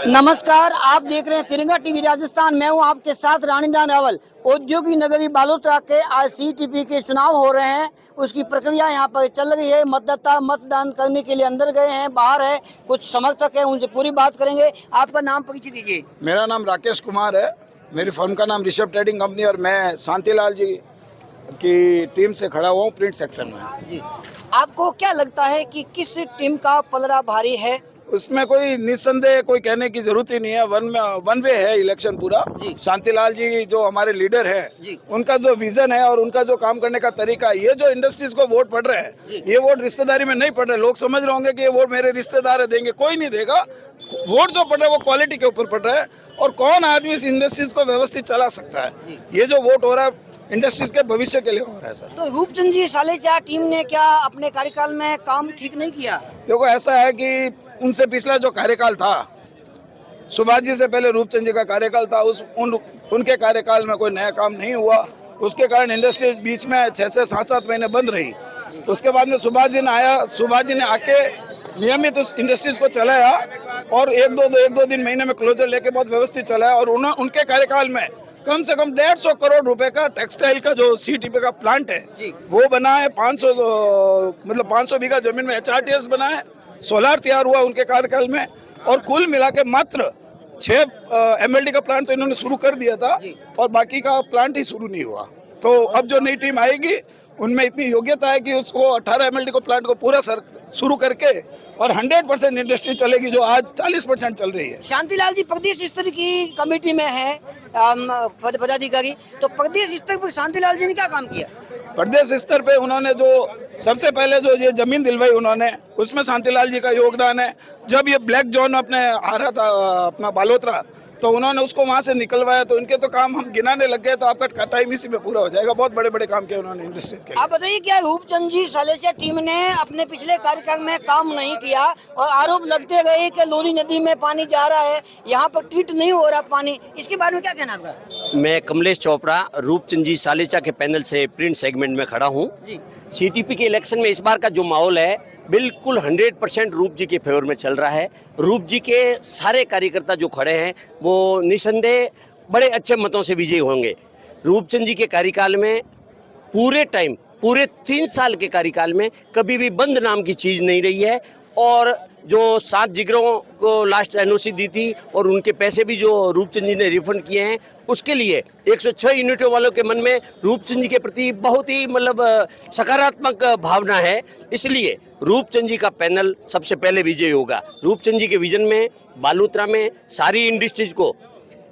नमस्कार, आप देख रहे हैं तिरंगा टीवी राजस्थान। मैं हूं आपके साथ रानीदान रावल। औद्योगिक नगरी बालोतरा के आज CTP के चुनाव हो रहे हैं, उसकी प्रक्रिया यहां पर चल रही है। मतदाता मतदान करने के लिए अंदर गए हैं, बाहर है, कुछ समर्थक है, उनसे पूरी बात करेंगे। आपका नाम परिचय दीजिए। मेरा नाम राकेश कुमार है, मेरी फर्म का नाम ऋषभ ट्रेडिंग कंपनी, और मैं शांतिलाल जी की टीम से खड़ा हुआ हूँ प्रिंट सेक्शन में। जी, आपको क्या लगता है कि किस टीम का पलड़ा भारी है? उसमें कोई निस्संदेह कोई कहने की जरूरत ही नहीं है। वन वे है इलेक्शन पूरा। शांतिलाल जी जो हमारे लीडर है, उनका जो विजन है और उनका जो काम करने का तरीका, ये जो इंडस्ट्रीज को वोट पड़ रहे हैं, ये वोट रिश्तेदारी में नहीं पड़ रहे। लोग समझ रहे होंगे कि ये वोट मेरे रिश्तेदार देंगे, कोई नहीं देगा। वोट जो पड़ रहा है वो क्वालिटी के ऊपर पड़ रहा है, और कौन आदमी इस इंडस्ट्रीज को व्यवस्थित चला सकता है। ये जो वोट हो रहा है इंडस्ट्रीज के भविष्य के लिए हो रहा है सर। तो रूपचंद जी सालेचा टीम ने क्या अपने कार्यकाल में काम ठीक नहीं किया? देखो, ऐसा है कि उनसे पिछला जो कार्यकाल था, सुभाष जी से पहले रूपचंद जी का कार्यकाल था, उनके कार्यकाल में कोई नया काम नहीं हुआ। उसके कारण इंडस्ट्री बीच में 6 से 7 महीने बंद रही। उसके बाद में सुभाष जी ने आके नियमित उस इंडस्ट्रीज को चलाया, और एक दो दिन महीने में क्लोजर लेके बहुत व्यवस्थित चलाया। और उनके कार्यकाल में कम से कम 150 करोड़ रुपए का टेक्सटाइल का जो CTP का प्लांट है वो बना है। 500 बीघा जमीन में HRTS बना है, सोलार तैयार हुआ उनके कार्यकाल में, और कुल मिला के मात्र 6 MLD का प्लांट तो इन्होंने शुरू कर दिया था, और बाकी का प्लांट ही शुरू नहीं हुआ। तो अब जो नई टीम आएगी उनमें इतनी योग्यता है कि उसको 18 MLD को प्लांट को पूरा शुरू करके और 100% इंडस्ट्री चलेगी, जो आज 40% चल रही है। शांतिलाल जी प्रदेश स्तर की कमेटी में है पदाधिकारी, तो प्रदेश स्तर पर शांतिलाल जी ने क्या काम किया? प्रदेश स्तर पे उन्होंने जो सबसे पहले जो ये जमीन दिलवाई उन्होंने, उसमें शांतिलाल जी का योगदान है। जब ये ब्लैक जोन अपने आ रहा था अपना बालोतरा, तो उन्होंने उसको वहाँ से निकलवाया। तो इनके तो काम हम गिनाने लग गए, तो आपका टाइम इसी में पूरा हो जाएगा। बहुत बड़े बड़े काम किए उन्होंने इंडस्ट्रीज के लिए। आप बताइए, क्या रूपचंद जी सालेचा टीम ने अपने पिछले कार्यकाल में काम नहीं किया, और आरोप लगते गए कि लोनी नदी में पानी जा रहा है, यहाँ पर ट्रीट नहीं हो रहा पानी, इसके बारे में क्या कहना आपका? मैं कमलेश चोपड़ा रूपचंद जी सालेचा के पैनल से प्रिंट सेगमेंट में खड़ा हूँ। CTP के इलेक्शन में इस बार का जो माहौल है बिल्कुल 100% रूप जी के फेवर में चल रहा है। रूप जी के सारे कार्यकर्ता जो खड़े हैं वो निसंदेह बड़े अच्छे मतों से विजयी होंगे। रूपचंद जी के कार्यकाल में पूरे 3 साल के कार्यकाल में कभी भी बंद नाम की चीज़ नहीं रही है, और जो 7 जिगरों को लास्ट NOC दी थी और उनके पैसे भी जो रूपचंद जी ने रिफंड किए हैं, उसके लिए 106 यूनिटों वालों के मन में रूपचंद जी के प्रति बहुत ही सकारात्मक भावना है। इसलिए रूपचंद जी का पैनल सबसे पहले विजयी होगा। रूपचंद जी के विजन में बालोतरा में सारी इंडस्ट्रीज को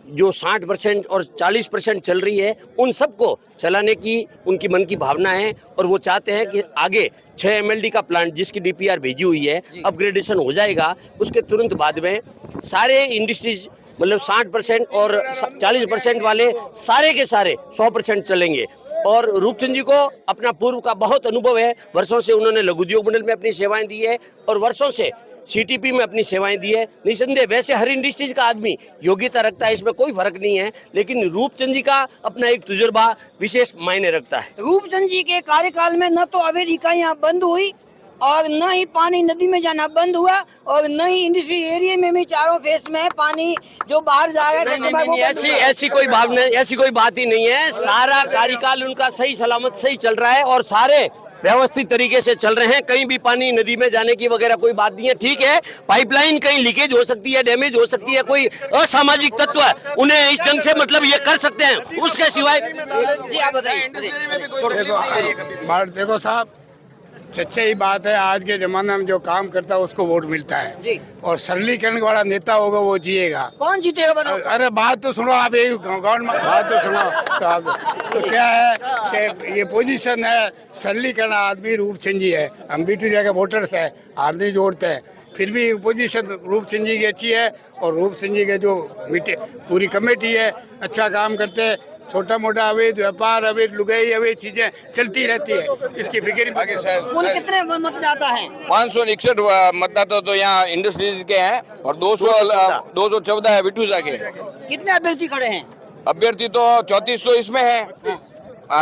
जो 60% और 40% चल रही है, उन सबको चलाने की उनकी मन की भावना है, और वो चाहते हैं कि आगे 6 MLD का प्लांट जिसकी DPR भेजी हुई है, अपग्रेडेशन हो जाएगा, उसके तुरंत बाद में सारे इंडस्ट्रीज 60% और 40% वाले सारे के सारे 100% चलेंगे। और रूपचंद जी को अपना पूर्व का बहुत अनुभव है, वर्षों से उन्होंने लघु उद्योग मंडल में अपनी सेवाएं दी है, और वर्षों से CTP में अपनी सेवाएं दी है। निसंदेह वैसे हर इंडस्ट्रीज का आदमी योग्यता रखता है, इसमें कोई फर्क नहीं है, लेकिन रूपचंद जी का अपना एक तजुर्बा विशेष मायने रखता है। रूपचंद जी के कार्यकाल में न तो अवैध इकाइयां बंद हुई, और न ही पानी नदी में जाना बंद हुआ, और न ही इंडस्ट्री एरिया में भी चारों फेस में पानी जो बाहर जाएगा। ऐसी कोई भावना, ऐसी कोई बात ही नहीं है। सारा कार्यकाल उनका सही सलामत सही चल रहा है, और सारे व्यवस्थित तरीके से चल रहे हैं। कहीं भी पानी नदी में जाने की वगैरह कोई बात नहीं है। ठीक है, पाइपलाइन कहीं लीकेज हो सकती है, डैमेज हो सकती है, कोई असामाजिक तत्व है, उन्हें इस ढंग से ये कर सकते हैं, उसके सिवाय। जी आप बताइए। देखो साहब, सच्चाई बात है, आज के ज़माने में जो काम करता है उसको वोट मिलता है, और सरलीकरण वाला नेता होगा वो जिएगा। कौन जीतेगा बताओ? अरे बात तो सुनो आप, एक गवर्नमेंट बात तो सुनो। तो क्या है कि ये पोजीशन है, सरलीकरण आदमी रूपचंद जी है। हम B2 जगह वोटर्स है, आदमी जोड़ते हैं, फिर भी पोजीशन रूपचंद जी की अच्छी है, और रूपचंद जी के जो पूरी कमेटी है अच्छा काम करते हैं। छोटा मोटा अवैध व्यापार, अवैध लुगाई, अवैध चीजें चलती रहती है, इसकी फिक्र। कुल कितने मतदाता हैं? 561 मतदाता तो यहाँ इंडस्ट्रीज के हैं, और 214 है विटूजा के। कितने अभ्यर्थी खड़े हैं? अभ्यर्थी तो 34 तो इसमें है,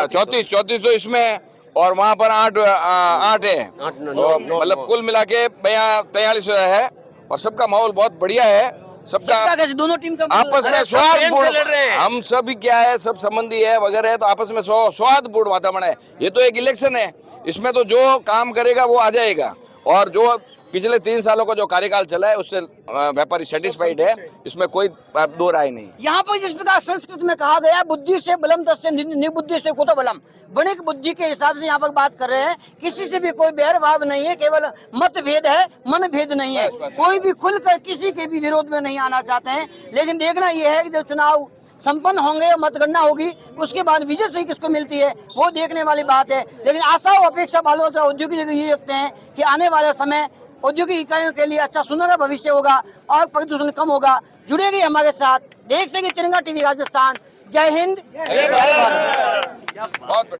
34 तो इसमें है, और वहाँ पर 8 है, कुल मिला के 42 है, और सबका माहौल बहुत बढ़िया है। सबका कैसे दोनों टीम का आपस में प्रेम से लड़ सौहार्दपूर्ण, रहे हैं। हम सब क्या है, सब संबंधी है वगैरह है, तो आपस में सौहार्दपूर्ण वातावरण है। ये तो एक इलेक्शन है, इसमें तो जो काम करेगा वो आ जाएगा। और जो पिछले 3 सालों का जो कार्यकाल चला है उससे व्यापारी सेटिस्फाइड है, इसमें कोई दो राय नहीं। यहाँ पर जिस प्रकार संस्कृत में कहा गया बुद्धि से बलम तस्य निबुद्धि से कुतो बलम, वणिक बुद्धि के हिसाब से यहाँ पर बात कर रहे हैं। किसी से भी कोई बैर भाव नहीं है, केवल मतभेद है, मन भेद नहीं है। कोई भी खुलकर किसी के भी विरोध में नहीं आना चाहते हैं। लेकिन देखना यह है कि जब चुनाव संपन्न होंगे, मतगणना होगी, उसके बाद विजय सही किसको मिलती है वो देखने वाली बात है। लेकिन आशा और अपेक्षा वालों तो औद्योगिक ये रखते हैं कि आने वाला समय औद्योगिक इकाइयों के लिए अच्छा सुनहरा भविष्य होगा और प्रदूषण कम होगा। जुड़ेगी हमारे साथ, देखते हैं कि तिरंगा टीवी राजस्थान। जय हिंद, जय भारत। बहुत